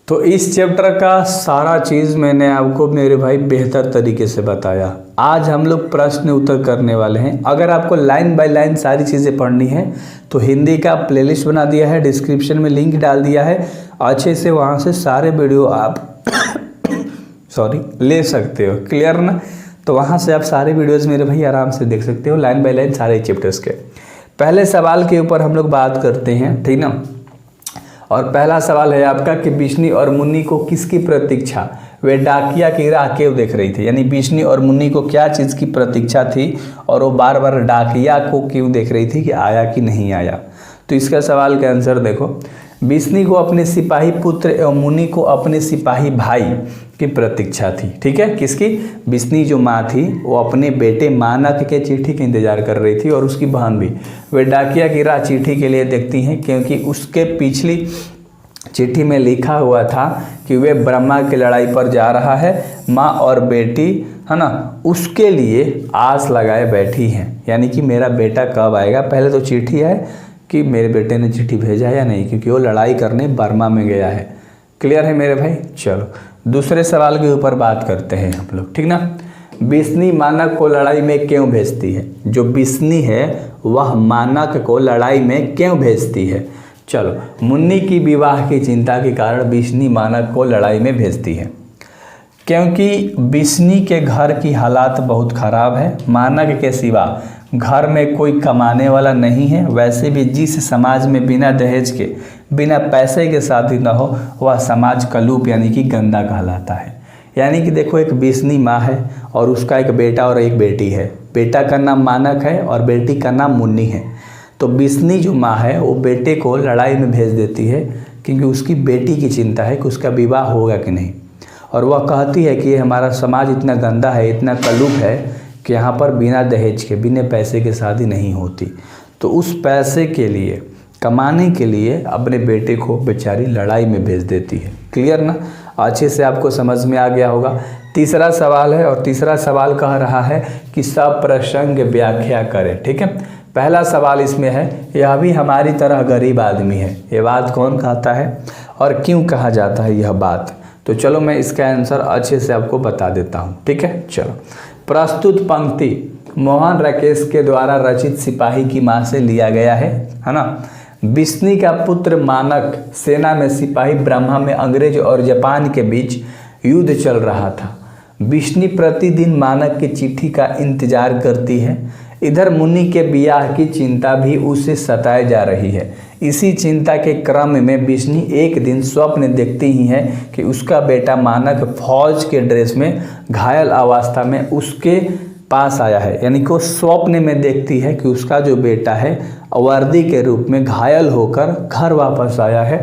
तो इस चैप्टर का सारा चीज़ मैंने आपको मेरे भाई बेहतर तरीके से बताया। आज हम लोग प्रश्न उत्तर करने वाले हैं। अगर आपको लाइन बाय लाइन सारी चीज़ें पढ़नी है तो हिंदी का प्लेलिस्ट बना दिया है, डिस्क्रिप्शन में लिंक डाल दिया है, अच्छे से वहाँ से सारे वीडियो आप ले सकते हो। क्लियर ना? तो वहाँ से आप सारे वीडियोस मेरे भाई आराम से देख सकते हो, लाइन बाय लाइन सारे चैप्टर्स के। पहले सवाल के ऊपर हम लोग बात करते हैं, ठीक ना। और पहला सवाल है आपका कि बिश्नी और मुन्नी को किसकी प्रतीक्षा वे डाकिया की राह क्यों देख रही थी। यानी बिश्नी और मुन्नी को क्या चीज़ की प्रतीक्षा थी और वो बार बार डाकिया को क्यों देख रही थी कि आया कि नहीं आया। तो इसका सवाल का आंसर देखो। बिश्नी को अपने सिपाही पुत्र एवं मुन्नी को अपने सिपाही भाई की प्रतीक्षा थी। ठीक है, किसकी? बिश्नी जो माँ थी वो अपने बेटे मानक के चिट्ठी का इंतजार कर रही थी और उसकी बहन भी। वे डाकिया की राह चिट्ठी के लिए देखती हैं क्योंकि उसके पिछली चिट्ठी में लिखा हुआ था कि वे ब्रह्मा की लड़ाई पर जा रहा है। माँ और बेटी है ना, उसके लिए आस लगाए बैठी हैं, यानी कि मेरा बेटा कब आएगा। पहले तो चिट्ठी है कि मेरे बेटे ने चिट्ठी भेजा या नहीं, क्योंकि वो लड़ाई करने बर्मा में गया है। क्लियर है मेरे भाई? चलो दूसरे सवाल के ऊपर बात करते हैं हम लोग, ठीक ना। बिश्नी मानक को लड़ाई में क्यों भेजती है? जो बिश्नी है वह मानक को लड़ाई में क्यों भेजती है? चलो, मुन्नी की विवाह की चिंता के कारण बिश्नी मानक को लड़ाई में भेजती है क्योंकि बिश्नी के घर की हालात बहुत ख़राब है। मानक के सिवा घर में कोई कमाने वाला नहीं है। वैसे भी जिस समाज में बिना दहेज के, बिना पैसे के शादी न हो वह समाज कलूप यानी कि गंदा कहलाता है। यानी कि देखो, एक बिश्नी माँ है और उसका एक बेटा और एक बेटी है। बेटा का नाम मानक है और बेटी का नाम मुन्नी है। तो बिश्नी जो माँ है वो बेटे को लड़ाई में भेज देती है क्योंकि उसकी बेटी की चिंता है कि उसका विवाह होगा कि नहीं। और वह कहती है कि हमारा समाज इतना गंदा है, इतना कलुप है कि यहाँ पर बिना दहेज के, बिना पैसे के शादी नहीं होती। तो उस पैसे के लिए, कमाने के लिए अपने बेटे को बेचारी लड़ाई में भेज देती है। क्लियर ना? अच्छे से आपको समझ में आ गया होगा। तीसरा सवाल है और तीसरा सवाल कह रहा है कि सब प्रसंग व्याख्या करें। ठीक है, पहला सवाल इसमें है, यह भी हमारी तरह गरीब आदमी है। ये बात कौन कहता है और क्यों कहा जाता है यह बात? तो चलो मैं इसका आंसर अच्छे से आपको बता देता हूँ। ठीक है, चलो। प्रस्तुत पंक्ति मोहन राकेश के द्वारा रचित सिपाही की माँ से लिया गया है ना। बिश्नी का पुत्र मानक सेना में सिपाही, ब्रह्मा में अंग्रेज और जापान के बीच युद्ध चल रहा था। बिश्नी प्रतिदिन मानक की चिट्ठी का इंतजार करती है। इधर मुन्नी के ब्याह की चिंता भी उसे सताए जा रही है। इसी चिंता के क्रम में बिश्नी एक दिन स्वप्न देखती ही है कि उसका बेटा मानक फौज के ड्रेस में घायल अवस्था में उसके पास आया है। यानी कि वो स्वप्न में देखती है कि उसका जो बेटा है वर्दी के रूप में घायल होकर घर वापस आया है।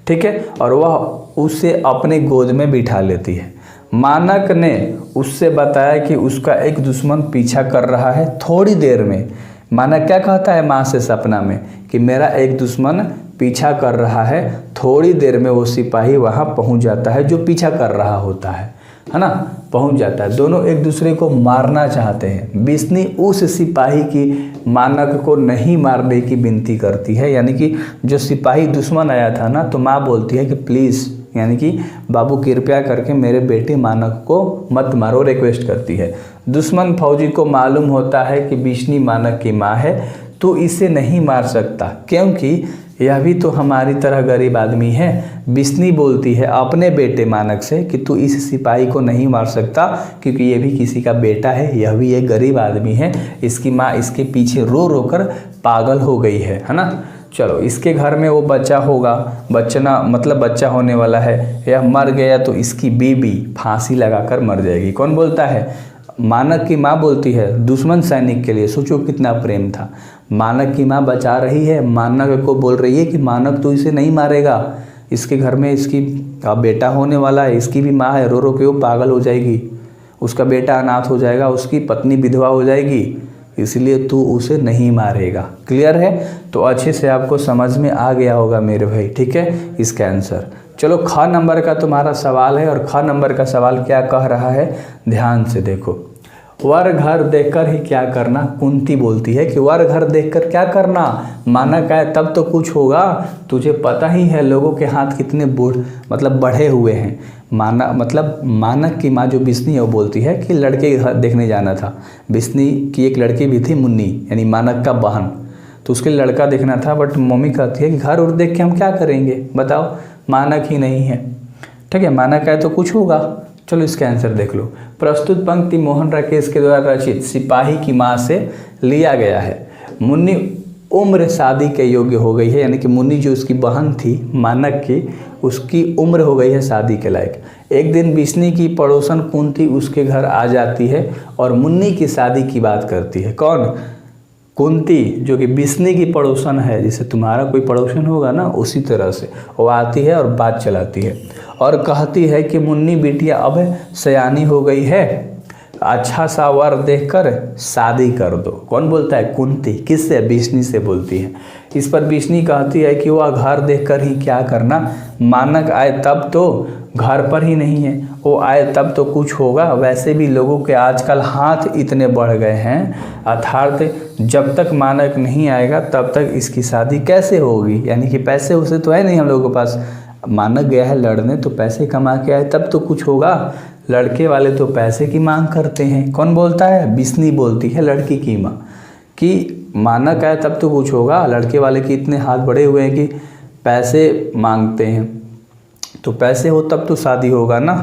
ठीक है, और वह उसे अपने गोद में बिठा लेती है। मानक ने उससे बताया कि उसका एक दुश्मन पीछा कर रहा है। थोड़ी देर में मानक क्या कहता है माँ से सपना में कि मेरा एक दुश्मन पीछा कर रहा है। थोड़ी देर में वो सिपाही वहाँ पहुँच जाता है जो पीछा कर रहा होता है ना, पहुँच जाता है। दोनों एक दूसरे को मारना चाहते हैं। बिश्नी उस सिपाही की मानक को नहीं मारने की विनती करती है। यानी कि जो सिपाही दुश्मन आया था ना, तो माँ बोलती है कि प्लीज़, यानी कि बाबू कृपया करके मेरे बेटे मानक को मत मारो, रिक्वेस्ट करती है। दुश्मन फौजी को मालूम होता है कि बिश्नी मानक की माँ है तो इसे नहीं मार सकता क्योंकि यह भी तो हमारी तरह गरीब आदमी है। बिश्नी बोलती है अपने बेटे मानक से कि तू इस सिपाही को नहीं मार सकता क्योंकि ये भी किसी का बेटा है, यह भी एक गरीब आदमी है। इसकी माँ इसके पीछे रो रो कर पागल हो गई है ना। चलो, इसके घर में वो बच्चा होगा, बच्चा होने वाला है। यह मर गया तो इसकी बीबी फांसी लगाकर मर जाएगी। कौन बोलता है? मानक की माँ बोलती है दुश्मन सैनिक के लिए। सोचो कितना प्रेम था। मानक की माँ बचा रही है, मानक को बोल रही है कि मानक तो इसे नहीं मारेगा, इसके घर में इसकी बेटा होने वाला है, इसकी भी माँ है, रो रो के वो पागल हो जाएगी, उसका बेटा अनाथ हो जाएगा, उसकी पत्नी विधवा हो जाएगी, इसलिए तू उसे नहीं मारेगा। क्लियर है? तो अच्छे से आपको समझ में आ गया होगा मेरे भाई। ठीक है, इसका आंसर। चलो, ख नंबर का तुम्हारा सवाल है और ख नंबर का सवाल क्या कह रहा है, ध्यान से देखो। वर घर देखकर ही क्या करना, कुंती बोलती है कि वर घर देखकर क्या करना, मानक आए तब तो कुछ होगा। तुझे पता ही है लोगों के हाथ कितने मतलब बढ़े हुए हैं। मानक की माँ जो बिस्नी है वो बोलती है कि लड़के घर देखने जाना था। बिस्नी की एक लड़की भी थी मुन्नी, यानी मानक का बहन, तो उसके लड़का देखना था। बट मम्मी कहती है कि घर और देख के हम क्या करेंगे, बताओ, मानक ही नहीं है। ठीक है, मानक आए तो कुछ होगा। चलो इसका आंसर देख लो। प्रस्तुत पंक्ति मोहन राकेश के द्वारा रचित सिपाही की माँ से लिया गया है। मुन्नी उम्र शादी के योग्य हो गई है, यानी कि मुन्नी जो उसकी बहन थी मानक की, उसकी उम्र हो गई है शादी के लायक। एक दिन बिस्नी की पड़ोसन कुंती उसके घर आ जाती है और मुन्नी की शादी की बात करती है। कौन? कुंती, जो कि बिस्नी की पड़ोसन है, जैसे तुम्हारा कोई पड़ोसन होगा ना, उसी तरह से वो आती है और बात चलाती है और कहती है कि मुन्नी बिटिया अब सयानी हो गई है, अच्छा सा वर देखकर शादी कर दो। कौन बोलता है? कुंती। किससे? बिस्नी से बोलती है। इस पर बिस्नी कहती है कि वह घर देखकर ही क्या करना, मानक आए तब तो घर पर ही नहीं है, वो आए तब तो कुछ होगा। वैसे भी लोगों के आजकल हाथ इतने बढ़ गए हैं, अर्थात जब तक मानक नहीं आएगा तब तक इसकी शादी कैसे होगी, यानी कि पैसे उसे तो है नहीं हम लोगों के पास। मानक गया है लड़ने तो पैसे कमा के आए तब तो कुछ होगा। लड़के वाले तो पैसे की मांग करते हैं। कौन बोलता है? बिस्नी बोलती है लड़की की माँ कि मानक आए तब तो कुछ होगा। लड़के वाले के इतने हाथ बड़े हुए हैं कि पैसे मांगते हैं, तो पैसे हो तब तो शादी होगा ना।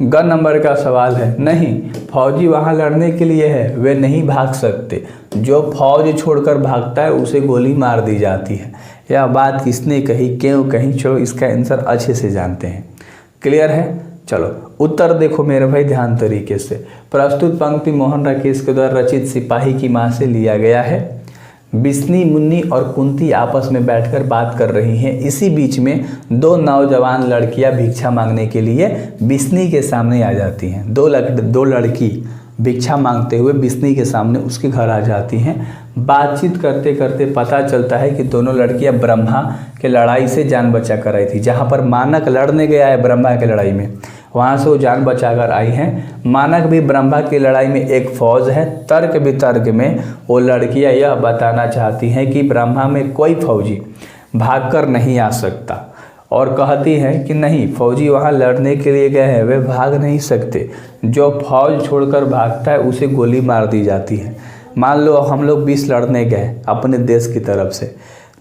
ग नंबर का सवाल है, नहीं, फौजी वहाँ लड़ने के लिए है, वे नहीं भाग सकते। जो फौज छोड़कर भागता है उसे गोली मार दी जाती है। यह बात किसने कही, क्यों कही? चलो इसका आंसर अच्छे से जानते हैं। क्लियर है? चलो उत्तर देखो मेरे भाई ध्यान तरीके से। प्रस्तुत पंक्ति मोहन राकेश के द्वारा रचित सिपाही की माँ से लिया गया है। बिस्नी, मुन्नी और कुंती आपस में बैठकर बात कर रही हैं। इसी बीच में दो नौजवान लड़कियां भिक्षा मांगने के लिए बिस्नी के सामने आ जाती हैं। दो लड़की भिक्षा मांगते हुए बिस्नी के सामने उसके घर आ जाती हैं। बातचीत करते करते पता चलता है कि दोनों लड़कियां ब्रह्मा के लड़ाई से जान बचा कर आई थी। जहां पर मानक लड़ने गया है ब्रह्मा की लड़ाई में, वहाँ से वो जान बचाकर आई हैं। मानक भी ब्रह्मा की लड़ाई में एक फौज है। तर्क वितर्क में वो लड़कियाँ यह बताना चाहती हैं कि ब्रह्मा में कोई फौजी भागकर नहीं आ सकता, और कहती हैं कि नहीं, फौजी वहाँ लड़ने के लिए गए हैं, वे भाग नहीं सकते। जो फौज छोड़कर भागता है उसे गोली मार दी जाती है। मान लो हम लोग 20 लड़ने गए अपने देश की तरफ से,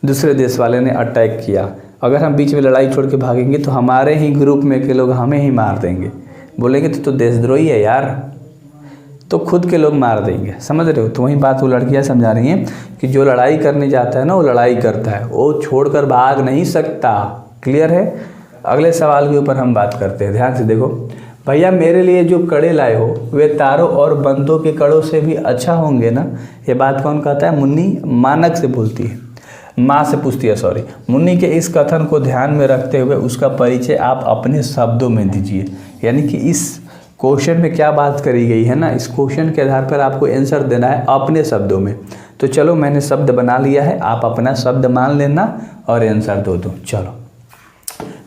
दूसरे देश वाले ने अटैक किया, अगर हम बीच में लड़ाई छोड़ के भागेंगे तो हमारे ही ग्रुप में के लोग हमें ही मार देंगे। बोलेंगे तो देशद्रोही है यार, तो खुद के लोग मार देंगे। समझ रहे हो? तो वही बात वो लड़कियां समझा रही हैं कि जो लड़ाई करने जाता है ना, वो लड़ाई करता है, वो छोड़कर भाग नहीं सकता। क्लियर है? अगले सवाल के ऊपर हम बात करते हैं, ध्यान से देखो। भैया मेरे लिए जो कड़े लाए हो वे तारों और बंदों के कड़ों से भी अच्छा होंगे ना। ये बात कौन कहता है? मुन्नी मानक से बोलती है, माँ से पूछती है, सॉरी। मुन्नी के इस कथन को ध्यान में रखते हुए उसका परिचय आप अपने शब्दों में दीजिए। यानी कि इस क्वेश्चन में क्या बात करी गई है ना, इस क्वेश्चन के आधार पर आपको आंसर देना है अपने शब्दों में। तो चलो मैंने शब्द बना लिया है, आप अपना शब्द मान लेना और आंसर दो। चलो।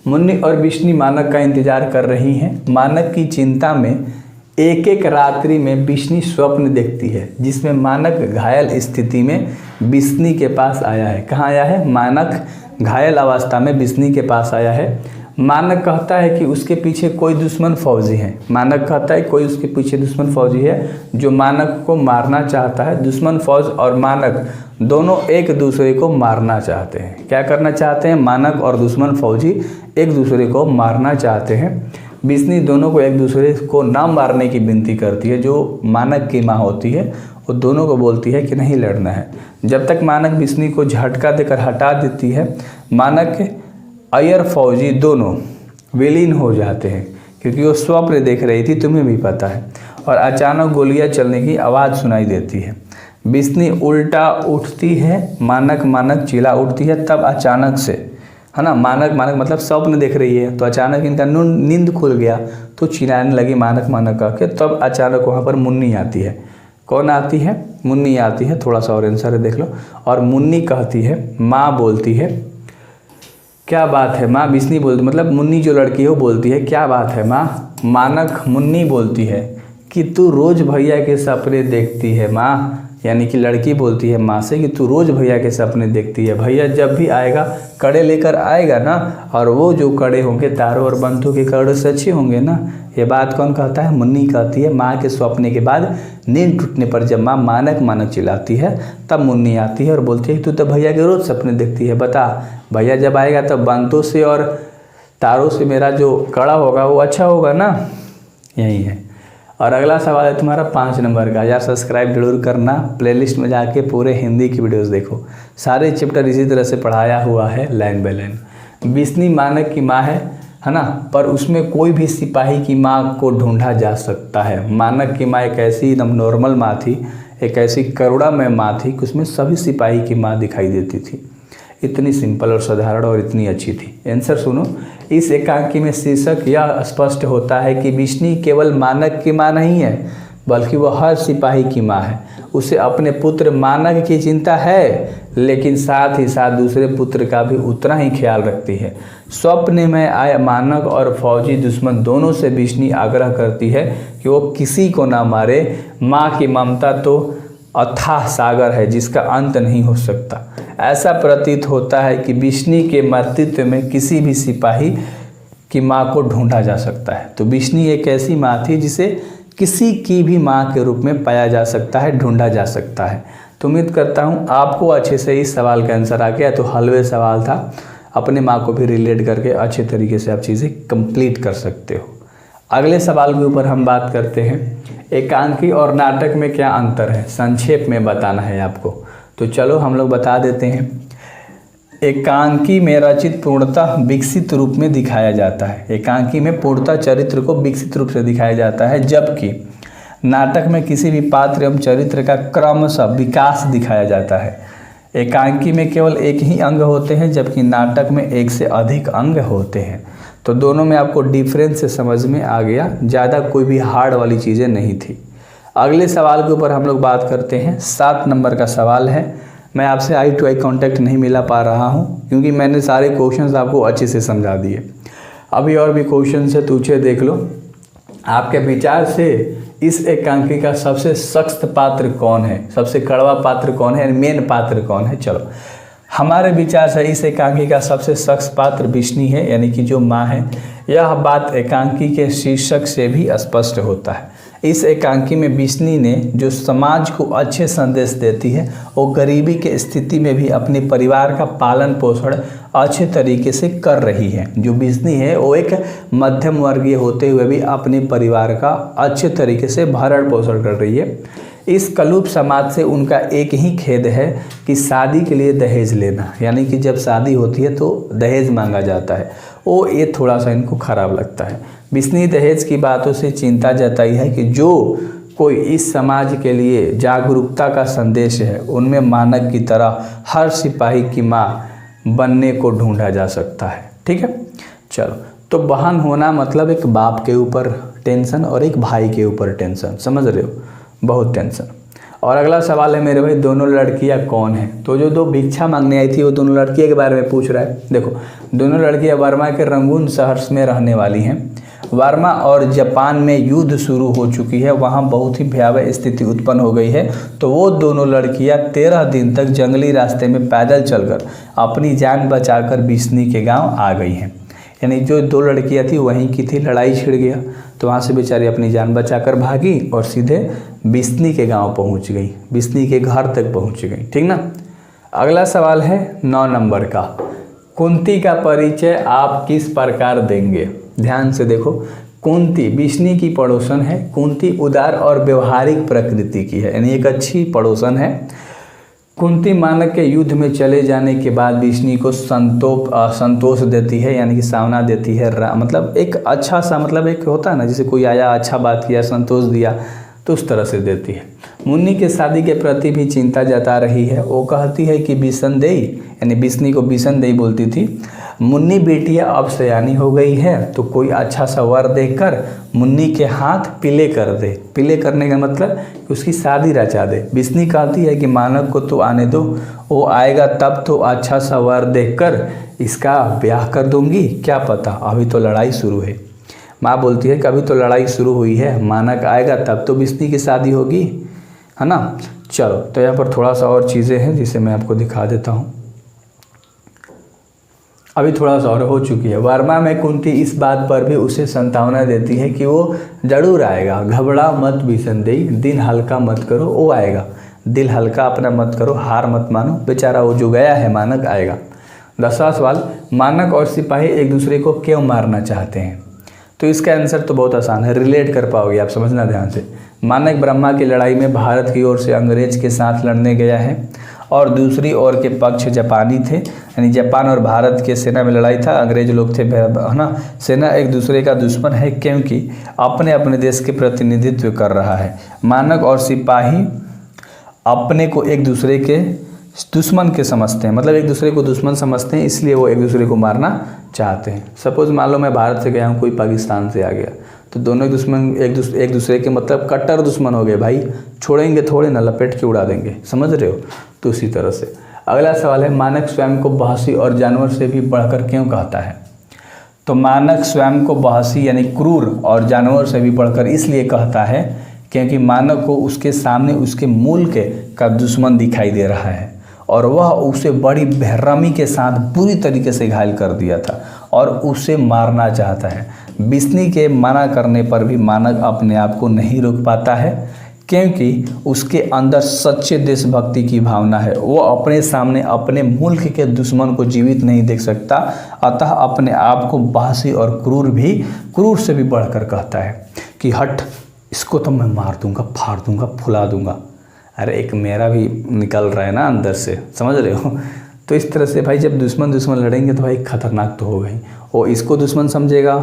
मुन्नी और बिस्नी मानक का इंतजार कर रही हैं। मानक की चिंता में एक एक रात्रि में बिस्नी स्वप्न देखती है जिसमें मानक घायल स्थिति में बिस्नी के पास आया है। कहाँ आया है? मानक घायल अवस्था में बिस्नी के पास आया है। मानक कहता है कि उसके पीछे कोई दुश्मन फौजी है। मानक कहता है कोई उसके पीछे दुश्मन फौजी है जो मानक को मारना चाहता है। दुश्मन फौज और मानक दोनों एक दूसरे को मारना चाहते हैं। क्या करना चाहते हैं? मानक और दुश्मन फौजी एक दूसरे को मारना चाहते हैं। बिस्नी दोनों को एक दूसरे को ना मारने की विनती करती है। जो मानक की माँ होती है वो दोनों को बोलती है कि नहीं लड़ना है। जब तक मानक बिस्नी को झटका देकर हटा देती है, मानक अयर फौजी दोनों विलीन हो जाते हैं, क्योंकि वो स्वप्न देख रही थी, तुम्हें भी पता है। और अचानक गोलियां चलने की आवाज़ सुनाई देती है। बिस्नी उल्टा उठती है, मानक चिल्ला उठती है। तब अचानक से, है ना, मानक मतलब स्वप्न देख रही है, तो अचानक इनका नींद खुल गया तो चिल्लाने लगी मानक कह के। तब अचानक वहाँ पर मुन्नी आती है। कौन आती है? मुन्नी आती है। थोड़ा सा और आंसर देख लो। और मुन्नी कहती है, माँ बोलती है, क्या बात है माँ? बिस्नी बोलती, मतलब मुन्नी जो लड़की है वो बोलती है, क्या बात है माँ? मानक मुन्नी बोलती है कि तू रोज़ भैया के सपने देखती है माँ, यानी कि लड़की बोलती है माँ से कि तू रोज़ भैया के सपने देखती है। भैया जब भी आएगा कड़े लेकर आएगा ना, और वो जो कड़े होंगे तारों और बंधु के कड़े से अच्छे होंगे ना। ये बात कौन कहता है? मुन्नी कहती है। माँ के सपने के बाद नींद टूटने पर जब माँ मानक मानक चिल्लाती है तब मुन्नी आती है और बोलती है तू तो भैया के रोज़ सपने देखती है, बता भैया जब आएगा तब बंधु से और तारों से मेरा जो कड़ा होगा वो अच्छा होगा ना। यही है। और अगला सवाल है तुम्हारा 5 नंबर का। यार सब्सक्राइब जरूर करना, प्लेलिस्ट में जाके पूरे हिंदी की वीडियोस देखो, सारे चैप्टर इसी तरह से पढ़ाया हुआ है लाइन बाय लाइन। बिस्नी मानक की माँ है ना, पर उसमें कोई भी सिपाही की माँ को ढूंढा जा सकता है। मानक की माँ एक ऐसी एकदम नॉर्मल माँ थी, एक ऐसी करुणामय माँ थी कि उसमें सभी सिपाही की माँ दिखाई देती थी। इतनी सिंपल और साधारण और इतनी अच्छी थी। आंसर सुनो, इस एकांकी में शीर्षक यह स्पष्ट होता है कि बिस्नी केवल मानक की माँ नहीं है, बल्कि वह हर सिपाही की माँ है। उसे अपने पुत्र मानक की चिंता है, लेकिन साथ ही साथ दूसरे पुत्र का भी उतना ही ख्याल रखती है। स्वप्न में आए मानक और फौजी दुश्मन दोनों से बिस्नी आग्रह करती है कि वो किसी को ना मारे। माँ की ममता तो अथाह सागर है जिसका अंत नहीं हो सकता। ऐसा प्रतीत होता है कि बिस्नी के मृत्युत्व में किसी भी सिपाही की माँ को ढूंढा जा सकता है। तो बिस्नी एक ऐसी माँ थी जिसे किसी की भी माँ के रूप में पाया जा सकता है, ढूंढा जा सकता है। तो उम्मीद करता हूँ आपको अच्छे से इस सवाल का आंसर आ गया। तो हलवे सवाल था, अपने माँ को भी रिलेट करके अच्छे तरीके से आप चीज़ें कंप्लीट कर सकते हो। अगले सवाल के ऊपर हम बात करते हैं, एकांकी और नाटक में क्या अंतर है, संक्षेप में बताना है आपको। तो चलो हम लोग बता देते हैं। एकांकी में रचित पूर्णतः विकसित रूप में दिखाया जाता है। एकांकी में पूर्णतः चरित्र को विकसित रूप से दिखाया जाता है, जबकि नाटक में किसी भी पात्र एवं चरित्र का क्रमशः विकास दिखाया जाता है। एकांकी में केवल एक ही अंग होते हैं, जबकि नाटक में एक से अधिक अंग होते हैं। तो दोनों में आपको डिफरेंस से समझ में आ गया, ज़्यादा कोई भी हार्ड वाली चीज़ें नहीं थी। अगले सवाल के ऊपर हम लोग बात करते हैं। 7 नंबर का सवाल है। मैं आपसे आई टू आई कॉन्टैक्ट नहीं मिला पा रहा हूँ, क्योंकि मैंने सारे क्वेश्चंस आपको अच्छे से समझा दिए। अभी और भी क्वेश्चन है, तुझे देख लो। आपके विचार से इस एकांकी का सबसे सख्त पात्र कौन है, सबसे कड़वा पात्र कौन है, मेन पात्र कौन है? चलो, हमारे विचार से इस एकांकी का सबसे सख्त पात्र बिस्नी है, यानी कि जो माँ है। यह बात एकांकी के शीर्षक से भी स्पष्ट होता है। इस एकांकी में बिस्नी ने जो समाज को अच्छे संदेश देती है, वो गरीबी के स्थिति में भी अपने परिवार का पालन पोषण अच्छे तरीके से कर रही है। जो बिस्नी है वो एक मध्यम वर्गीय होते हुए भी अपने परिवार का अच्छे तरीके से भरण पोषण कर रही है। इस कलुप समाज से उनका एक ही खेद है कि शादी के लिए दहेज लेना, यानी कि जब शादी होती है तो दहेज मांगा जाता है, वो ये थोड़ा सा इनको खराब लगता है। बिस्नी दहेज की बातों से चिंता जताई है कि जो कोई इस समाज के लिए जागरूकता का संदेश है, उनमें मानक की तरह हर सिपाही की माँ बनने को ढूंढा जा सकता है। ठीक है, चलो। तो बहन होना मतलब एक बाप के ऊपर टेंशन और एक भाई के ऊपर टेंशन, समझ रहे हो, बहुत टेंशन। और अगला सवाल है मेरे भाई, दोनों लड़कियां कौन हैं? तो जो 2 भिक्षा मांगने आई थी वो दोनों लड़कियों के बारे में पूछ रहा है। देखो, दोनों लड़कियां वर्मा के रंगून शहर में रहने वाली हैं। वर्मा और जापान में युद्ध शुरू हो चुकी है, वहाँ बहुत ही भयावह स्थिति उत्पन्न हो गई है। तो वो दोनों लड़कियां 13 दिन तक जंगली रास्ते में पैदल चलकर अपनी जान बचाकर बिस्नी के गाँव आ गई हैं। यानी जो 2 लड़कियां थी वहीं की थी, लड़ाई छिड़ गया तो वहाँ से बेचारी अपनी जान बचाकर भागी और सीधे बिस्नी के गांव पहुँच गई, बिस्नी के घर तक पहुँच गई। ठीक ना। अगला सवाल है 9 नंबर का, कुंती का परिचय आप किस प्रकार देंगे? ध्यान से देखो, कुंती बिस्नी की पड़ोसन है। कुंती उदार और व्यवहारिक प्रकृति की है, यानी एक अच्छी पड़ोसन है। कुंती मानक के युद्ध में चले जाने के बाद बिस्नी को संतोष देती है, यानी कि सामना देती है। मतलब एक अच्छा सा, मतलब एक होता है ना, जैसे कोई आया अच्छा बात किया, संतोष दिया, तो उस तरह से देती है। मुन्नी के शादी के प्रति भी चिंता जता रही है। वो कहती है कि बिसनदेई, यानी बिस्नी को बिसनदेई बोलती थी, मुन्नी बेटियां अब सयानी हो गई है, तो कोई अच्छा सा वर देखकर मुन्नी के हाथ पीले कर दे। पीले करने का मतलब कि उसकी शादी रचा दे। बिस्नी कहती है कि मानक को तो आने दो, वो आएगा तब तो अच्छा सा वर देखकर इसका ब्याह कर दूंगी, क्या पता, अभी तो लड़ाई शुरू है। माँ बोलती है कि अभी तो लड़ाई शुरू हुई है, मानक आएगा तब तो बिस्नी की शादी होगी, है ना। चलो तो यहाँ पर थोड़ा सा और चीज़ें हैं जिसे मैं आपको दिखा देता हूँ। अभी थोड़ा सा और हो चुकी है। वर्मा में कुंती इस बात पर भी उसे संतावना देती है कि वो जरूर आएगा, घबरा मत बिसंदेई, दिन हल्का मत करो, वो आएगा, दिल हल्का अपना मत करो, हार मत मानो, बेचारा वो जो गया है मानक आएगा। 10वां सवाल, मानक और सिपाही एक दूसरे को क्यों मारना चाहते हैं? तो इसका आंसर तो बहुत आसान है, रिलेट कर पाओगे आप, समझना ध्यान से। मानक ब्रह्मा की लड़ाई में भारत की ओर से अंग्रेज के साथ लड़ने गया है और दूसरी ओर के पक्ष जापानी थे, यानी जापान और भारत के सेना में लड़ाई था, अंग्रेज लोग थे, है ना। सेना एक दूसरे का दुश्मन है क्योंकि अपने अपने देश के प्रतिनिधित्व कर रहा है। मानक और सिपाही अपने को एक दूसरे के दुश्मन के समझते हैं, मतलब एक दूसरे को दुश्मन समझते हैं, इसलिए वो एक दूसरे को मारना चाहते हैं। सपोज मान लो मैं भारत से गया हूँ, कोई पाकिस्तान से आ गया, तो दोनों दुश्मन एक दूसरे के मतलब कट्टर दुश्मन हो गए भाई, छोड़ेंगे थोड़े ना, लपेट के उड़ा देंगे, समझ रहे हो। तो इसी तरह से अगला सवाल है, मानक स्वयं को बहसी और जानवर से भी बढ़कर क्यों कहता है? तो मानक स्वयं को बहसी यानी क्रूर और जानवर से भी बढ़कर इसलिए कहता है क्योंकि मानक को उसके सामने उसके मुल्क का दुश्मन दिखाई दे रहा है और वह उसे बड़ी बेरहमी के साथ बुरी तरीके से घायल कर दिया था और उसे मारना चाहता है। बिस्नी के मना करने पर भी मानक अपने आप को नहीं रोक पाता है क्योंकि उसके अंदर सच्चे देशभक्ति की भावना है। वो अपने सामने अपने मुल्क के दुश्मन को जीवित नहीं देख सकता, अतः अपने आप को बहसी और क्रूर से भी बढ़कर कहता है कि हट, इसको तो मैं मार दूंगा, फाड़ दूंगा, फुला दूंगा। अरे एक मेरा भी निकल रहा है ना अंदर से, समझ रहे हो। तो इस तरह से भाई जब दुश्मन लड़ेंगे तो भाई खतरनाक तो होगा ही, वो इसको दुश्मन समझेगा,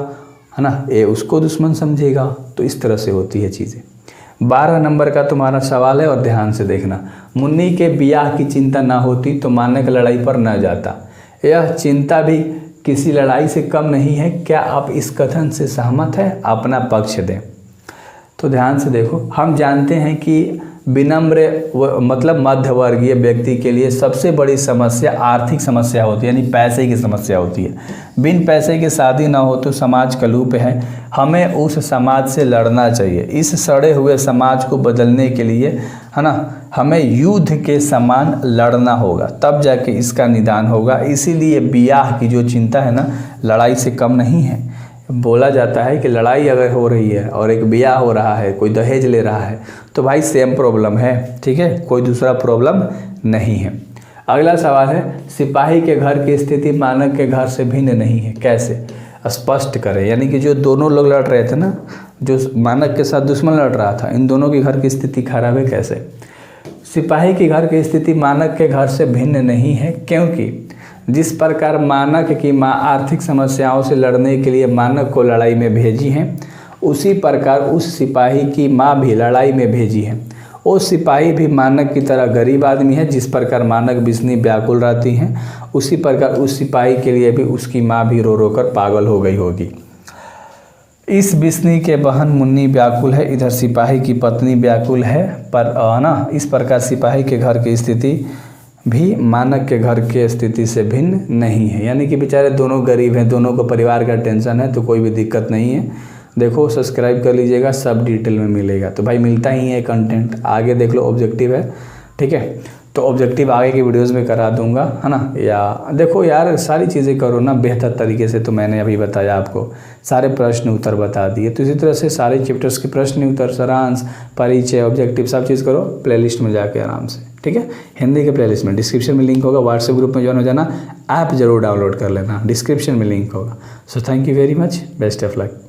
है ना, ये उसको दुश्मन समझेगा, तो इस तरह से होती है चीज़ें। 12 नंबर का तुम्हारा सवाल है और ध्यान से देखना। मुन्नी के ब्याह की चिंता ना होती तो मानक लड़ाई पर न जाता, यह चिंता भी किसी लड़ाई से कम नहीं है, क्या आप इस कथन से सहमत हैं? अपना पक्ष दें। तो ध्यान से देखो, हम जानते हैं कि विनम्र मतलब मध्यवर्गीय व्यक्ति के लिए सबसे बड़ी समस्या आर्थिक समस्या होती है, यानी पैसे की समस्या होती है। बिन पैसे की शादी ना हो तो समाज कलुप है, हमें उस समाज से लड़ना चाहिए। इस सड़े हुए समाज को बदलने के लिए, है ना, हमें युद्ध के समान लड़ना होगा, तब जाके इसका निदान होगा। इसीलिए ब्याह की जो चिंता है ना, लड़ाई से कम नहीं है। बोला जाता है कि लड़ाई अगर हो रही है और एक ब्याह हो रहा है, कोई दहेज ले रहा है, तो भाई सेम प्रॉब्लम है, ठीक है, कोई दूसरा प्रॉब्लम नहीं है। अगला सवाल है, सिपाही के घर की स्थिति मानक के घर से भिन्न नहीं है, कैसे? स्पष्ट करें। यानी कि जो दोनों लोग लड़ रहे थे ना, जो मानक के साथ दुश्मन लड़ रहा था, इन दोनों के घर की स्थिति खराब है, कैसे? सिपाही के घर की स्थिति मानक के घर से भिन्न नहीं है क्योंकि जिस प्रकार मानक की माँ आर्थिक समस्याओं से लड़ने के लिए मानक को लड़ाई में भेजी हैं, उसी प्रकार उस सिपाही की माँ भी लड़ाई में भेजी है। वो सिपाही भी मानक की तरह गरीब आदमी है, जिस प्रकार मानक बिस्नी व्याकुल रहती हैं, उसी प्रकार उस सिपाही के लिए भी उसकी माँ भी रो रो कर पागल हो गई होगी। इस बिस्नी के बहन मुन्नी व्याकुल है, इधर सिपाही की पत्नी व्याकुल है, पर ना इस प्रकार सिपाही के घर की स्थिति भी मानक के घर के स्थिति से भिन्न नहीं है। यानी कि बेचारे दोनों गरीब हैं, दोनों को परिवार का टेंशन है, तो कोई भी दिक्कत नहीं है। देखो सब्सक्राइब कर लीजिएगा, सब डिटेल में मिलेगा। तो भाई मिलता ही है कंटेंट, आगे देख लो, ऑब्जेक्टिव है, ठीक है। तो ऑब्जेक्टिव आगे की वीडियोस में करा दूंगा, है ना। या देखो यार, सारी चीज़ें करो ना बेहतर तरीके से। तो मैंने अभी बताया आपको, सारे प्रश्न उत्तर बता दिए। तो इसी तरह से सारे चैप्टर्स के प्रश्न उत्तर, सारांश, परिचय, ऑब्जेक्टिव, सब चीज़ करो प्लेलिस्ट में जाके आराम से, ठीक है। हिंदी के प्लेलिस्ट में डिस्क्रिप्शन में लिंक होगा, व्हाट्सएप ग्रुप में ज्वाइन हो जाना, ऐप जरूर डाउनलोड कर लेना, डिस्क्रिप्शन में लिंक होगा। So thank you very much, best of luck.